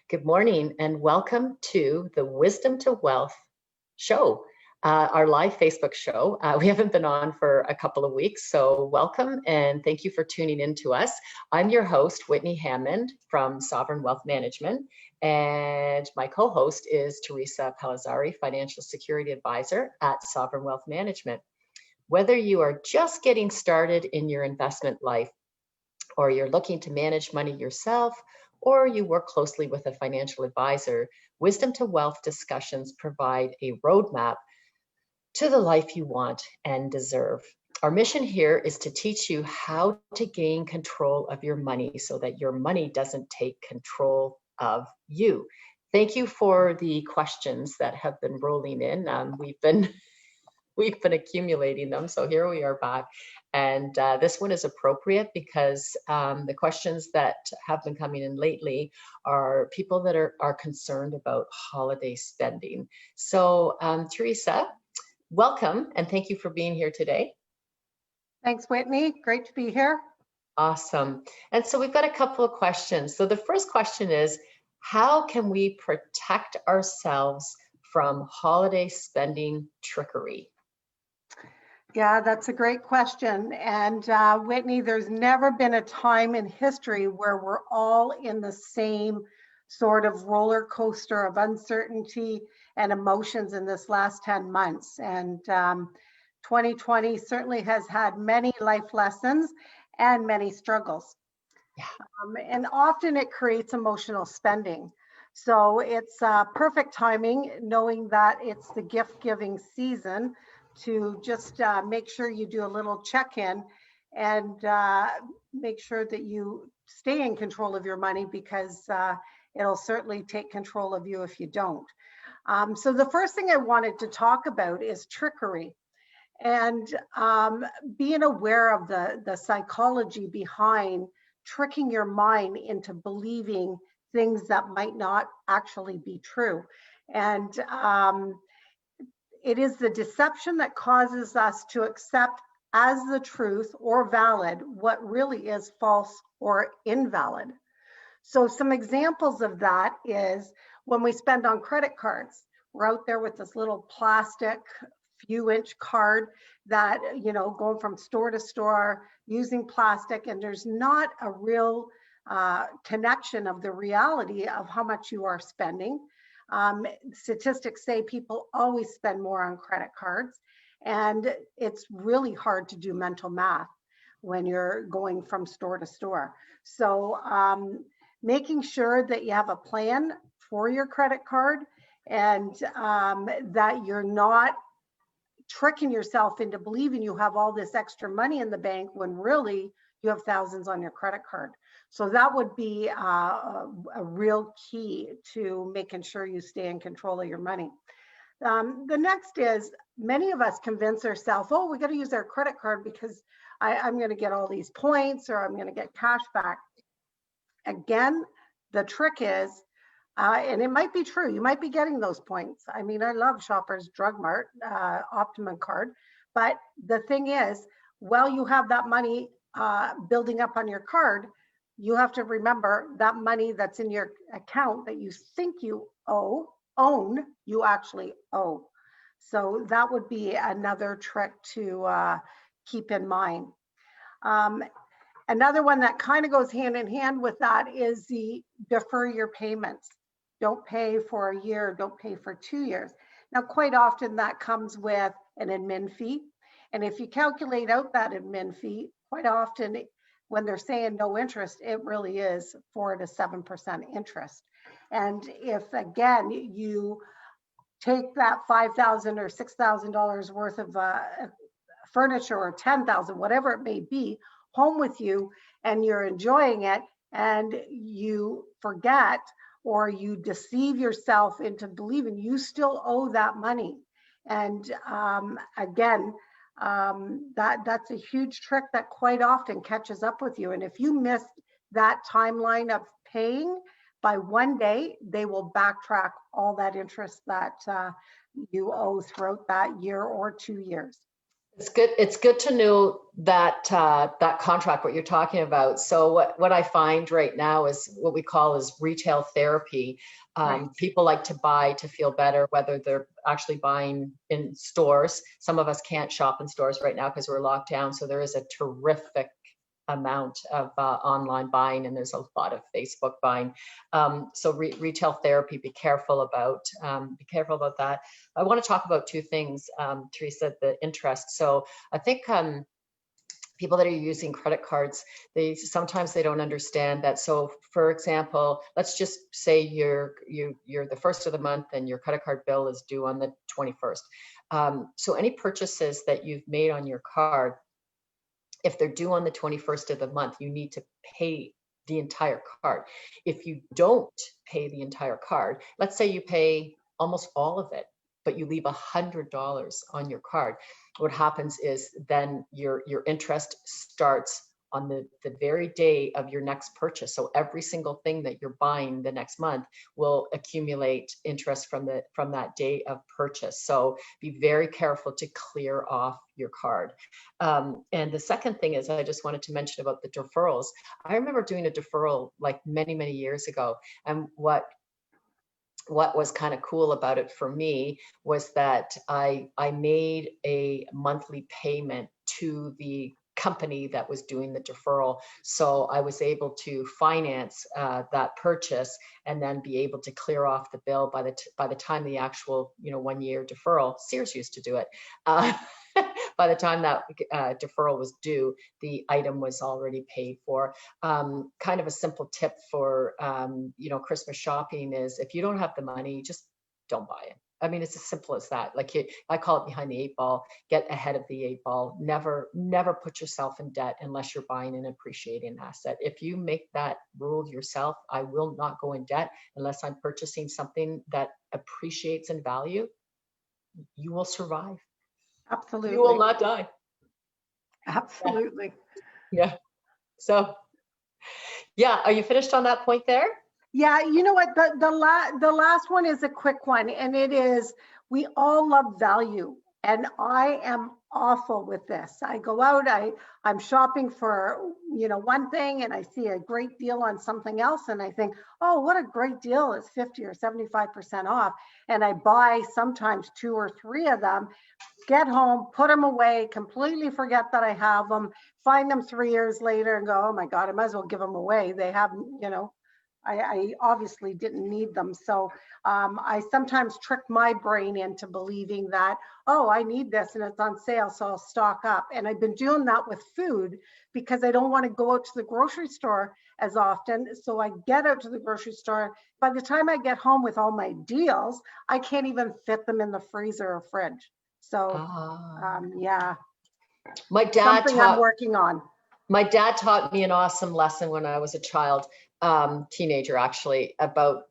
Good morning and welcome to the Wisdom to Wealth show, our live Facebook show. We haven't been on for a couple of weeks, so welcome and thank you for tuning in to us. I'm your host, Whitney Hammond from Sovereign Wealth Management, and my co-host is Teresa Palazzari, Financial Security Advisor at Sovereign Wealth Management. Whether you are just getting started in your investment life, or you're looking to manage money yourself, or you work closely with a financial advisor, Wisdom to Wealth discussions provide a roadmap to the life you want and deserve. Our mission here is to teach you how to gain control of your money so that your money doesn't take control of you. Thank you for the questions that have been rolling in. We've been accumulating them, so here we are back. And this one is appropriate because the questions that have been coming in lately are people that are concerned about holiday spending. So Teresa, welcome and thank you for being here today. Thanks, Whitney. Great to be here. Awesome. And so we've got a couple of questions. So the first question is, how can we protect ourselves from holiday spending trickery? Yeah, that's a great question. And Whitney, there's never been a time in history where we're all in the same sort of roller coaster of uncertainty and emotions in this last 10 months. And 2020 certainly has had many life lessons and many struggles. Yeah. And often it creates emotional spending. So it's perfect timing, knowing that it's the gift-giving season, to just make sure you do a little check-in and make sure that you stay in control of your money, because it'll certainly take control of you if you don't. So the first thing I wanted to talk about is trickery, and being aware of the psychology behind tricking your mind into believing things that might not actually be true. And it is the deception that causes us to accept as the truth or valid what really is false or invalid. So some examples of that is when we spend on credit cards. We're out there with this little plastic few inch card that, you know, going from store to store using plastic, and there's not a real connection of the reality of how much you are spending. Statistics say people always spend more on credit cards, and it's really hard to do mental math when you're going from store to store. So making sure that you have a plan for your credit card, and that you're not tricking yourself into believing you have all this extra money in the bank when really you have thousands on your credit card. So that would be a real key to making sure you stay in control of your money. The next is, many of us convince ourselves, oh, we got to use our credit card because I'm going to get all these points, or I'm going to get cash back. Again, the trick is, and it might be true, you might be getting those points. I mean, I love Shoppers Drug Mart, Optimum card, but the thing is, while you have that money building up on your card, you have to remember that money that's in your account that you think you own, you actually owe. So that would be another trick to keep in mind. Another one that kind of goes hand in hand with that is the defer your payments. Don't pay for a year, don't pay for 2 years. Now, quite often that comes with an admin fee. And if you calculate out that admin fee, quite often when they're saying no interest, it really is 4 to 7% interest. And if, again, you take that $5,000 or $6,000 worth of furniture, or $10,000, whatever it may be, home with you, and you're enjoying it, and you forget or you deceive yourself into believing you still owe that money. And again, that's a huge trick that quite often catches up with you. And if you miss that timeline of paying by 1 day, they will backtrack all that interest that you owe throughout that year or 2 years. It's good to know that that contract, what you're talking about. So what I find right now is what we call is retail therapy. Right. People like to buy to feel better, whether they're actually buying in stores. Some of us can't shop in stores right now because we're locked down. So there is a terrific amount of online buying, and there's a lot of Facebook buying. So retail therapy, be careful about that. I want to talk about two things, Teresa, the interest. So I think people that are using credit cards, sometimes they don't understand that. So for example, let's just say you're the first of the month and your credit card bill is due on the 21st. So any purchases that you've made on your card, if they're due on the 21st of the month, you need to pay the entire card. If you don't pay the entire card, let's say you pay almost all of it, but you leave $100 on your card, what happens is then your interest starts on the very day of your next purchase. So every single thing that you're buying the next month will accumulate interest from that day of purchase. So be very careful to clear off your card. And the second thing is, I just wanted to mention about the deferrals. I remember doing a deferral like many years ago, and what was kind of cool about it for me was that I made a monthly payment to the company that was doing the deferral. So I was able to finance that purchase and then be able to clear off the bill by the time the actual 1 year deferral. Sears used to do it. By the time that deferral was due, the item was already paid for. Kind of a simple tip for Christmas shopping is, if you don't have the money, just don't buy it. I mean, it's as simple as that. Like I call it behind the 8 ball. Get ahead of the 8 ball. Never put yourself in debt unless you're buying an appreciating asset. If you make that rule yourself, I will not go in debt unless I'm purchasing something that appreciates in value. You will survive. Absolutely. You will not die. Absolutely. Yeah. So, yeah. Are you finished on that point there? Yeah, you know what? The last one is a quick one, and it is, we all love value, and I am awful with this. I go out, I'm shopping for one thing, and I see a great deal on something else, and I think, oh, what a great deal! It's 50 or 75% off, and I buy sometimes 2 or 3 of them. Get home, put them away, completely forget that I have them, find them 3 years later, and go, oh my God, I might as well give them away. They haven't, I obviously didn't need them. So I sometimes trick my brain into believing that, oh, I need this and it's on sale, so I'll stock up. And I've been doing that with food because I don't want to go out to the grocery store as often. So I get out to the grocery store. By the time I get home with all my deals, I can't even fit them in the freezer or fridge. So yeah, my dad something I'm working on. My dad taught me an awesome lesson when I was a child, teenager actually, about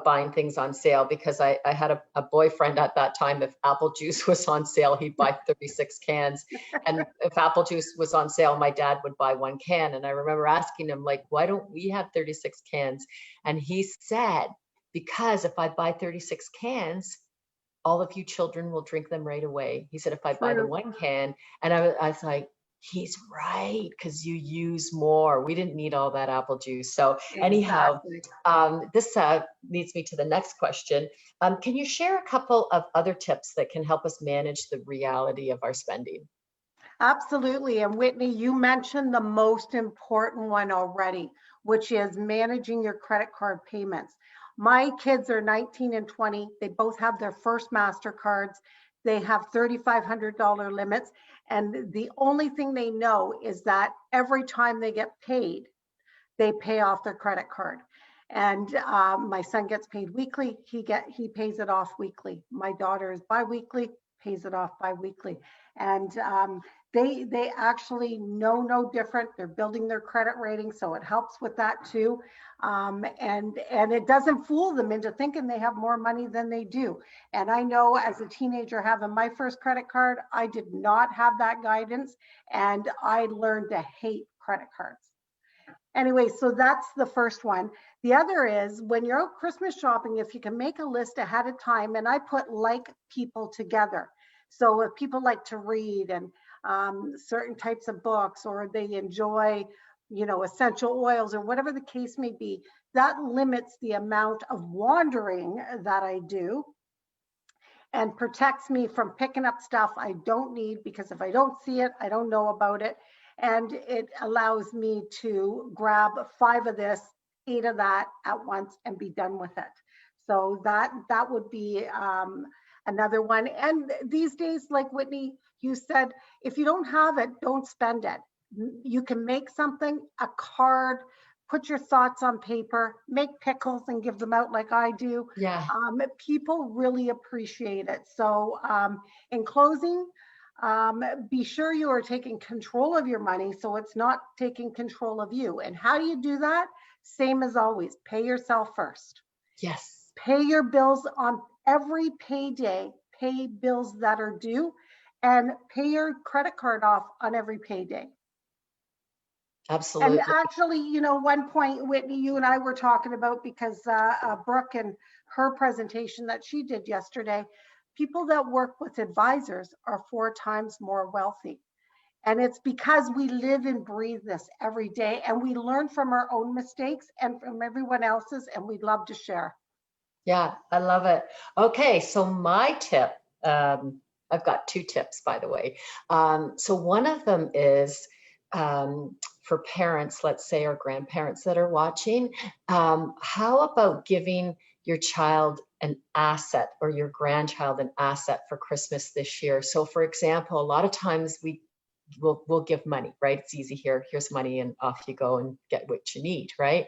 buying things on sale, because I had a boyfriend at that time. If apple juice was on sale, he'd buy 36 cans. And if apple juice was on sale, my dad would buy 1 can. And I remember asking him, like, why don't we have 36 cans? And he said, because if I buy 36 cans, all of you children will drink them right away. He said, if I buy the 1 can, and I was like, he's right, because you use more. We didn't need all that apple juice. So anyhow, this leads me to the next question. Can you share a couple of other tips that can help us manage the reality of our spending? Absolutely. And Whitney, you mentioned the most important one already, which is managing your credit card payments. My kids are 19 and 20. They both have their first MasterCards. They have $3,500 limits. And the only thing they know is that every time they get paid, they pay off their credit card. And my son gets paid weekly. He pays it off weekly. My daughter is biweekly, pays it off biweekly. And they actually know no different. They're building their credit rating, so it helps with that too. And it doesn't fool them into thinking they have more money than they do. And I know as a teenager having my first credit card, I did not have that guidance, and I learned to hate credit cards. Anyway, so that's the first one. The other is, when you're out Christmas shopping, if you can make a list ahead of time, and I put like people together. So if people like to read and certain types of books, or they enjoy, essential oils or whatever the case may be, that limits the amount of wandering that I do and protects me from picking up stuff I don't need, because if I don't see it, I don't know about it. And it allows me to grab 5 of this, 8 of that at once and be done with it. So that would be another one. And these days, like Whitney, you said, if you don't have it, don't spend it. You can make something, a card, put your thoughts on paper, make pickles and give them out like I do. Yeah. People really appreciate it. So in closing, be sure you are taking control of your money so it's not taking control of you. And how do you do that? Same as always, pay yourself first. Yes. Pay your bills on every payday, pay bills that are due, and pay your credit card off on every payday. Absolutely. And actually, one point, Whitney, you and I were talking about, because Brooke and her presentation that she did yesterday, people that work with advisors are 4 times more wealthy. And it's because we live and breathe this every day, and we learn from our own mistakes and from everyone else's, and we'd love to share. Yeah, I love it. Okay, so my tip, I've got 2 tips, by the way. So one of them is for parents, let's say, or grandparents that are watching, how about giving your child an asset, or your grandchild an asset for Christmas this year? So for example, a lot of times we'll give money, right? It's easy here. Here's money and off you go and get what you need, right?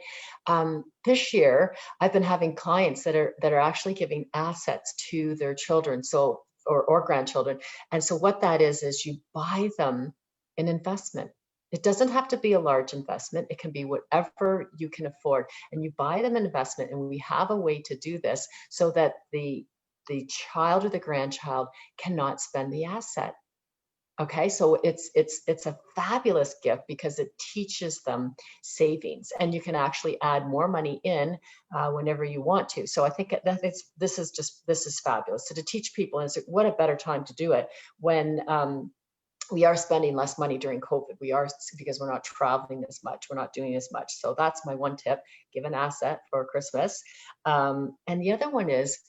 This year, I've been having clients that are actually giving assets to their children, so or grandchildren. And so what that is you buy them an investment. It doesn't have to be a large investment. It can be whatever you can afford, and you buy them an investment. And we have a way to do this so that the child or the grandchild cannot spend the asset. Okay, so it's a fabulous gift because it teaches them savings, and you can actually add more money in whenever you want to. So I think that this is fabulous. So to teach people, and what a better time to do it when we are spending less money during COVID. We are, because we're not traveling as much, we're not doing as much. So that's my one tip: give an asset for Christmas. And the other one is,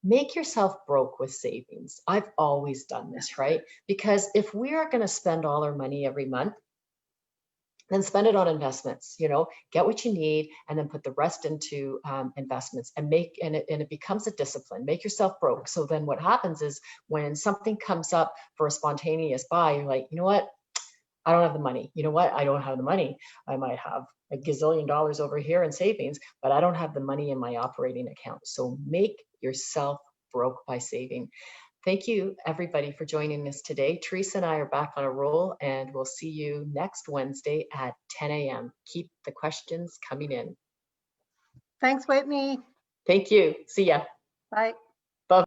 make yourself broke with savings. I've always done this, right? Because if we are going to spend all our money every month, then spend it on investments. Get what you need, and then put the rest into investments, and it becomes a discipline. Make yourself broke. So then what happens is, when something comes up for a spontaneous buy, you're like, you know what? I don't have the money. You know what? I don't have the money. I might have a gazillion dollars over here in savings, but I don't have the money in my operating account. So make yourself broke by saving. Thank you, everybody, for joining us today. Teresa and I are back on a roll, and we'll see you next Wednesday at 10 a.m. Keep the questions coming in. Thanks, Whitney. Thank you. See ya. Bye.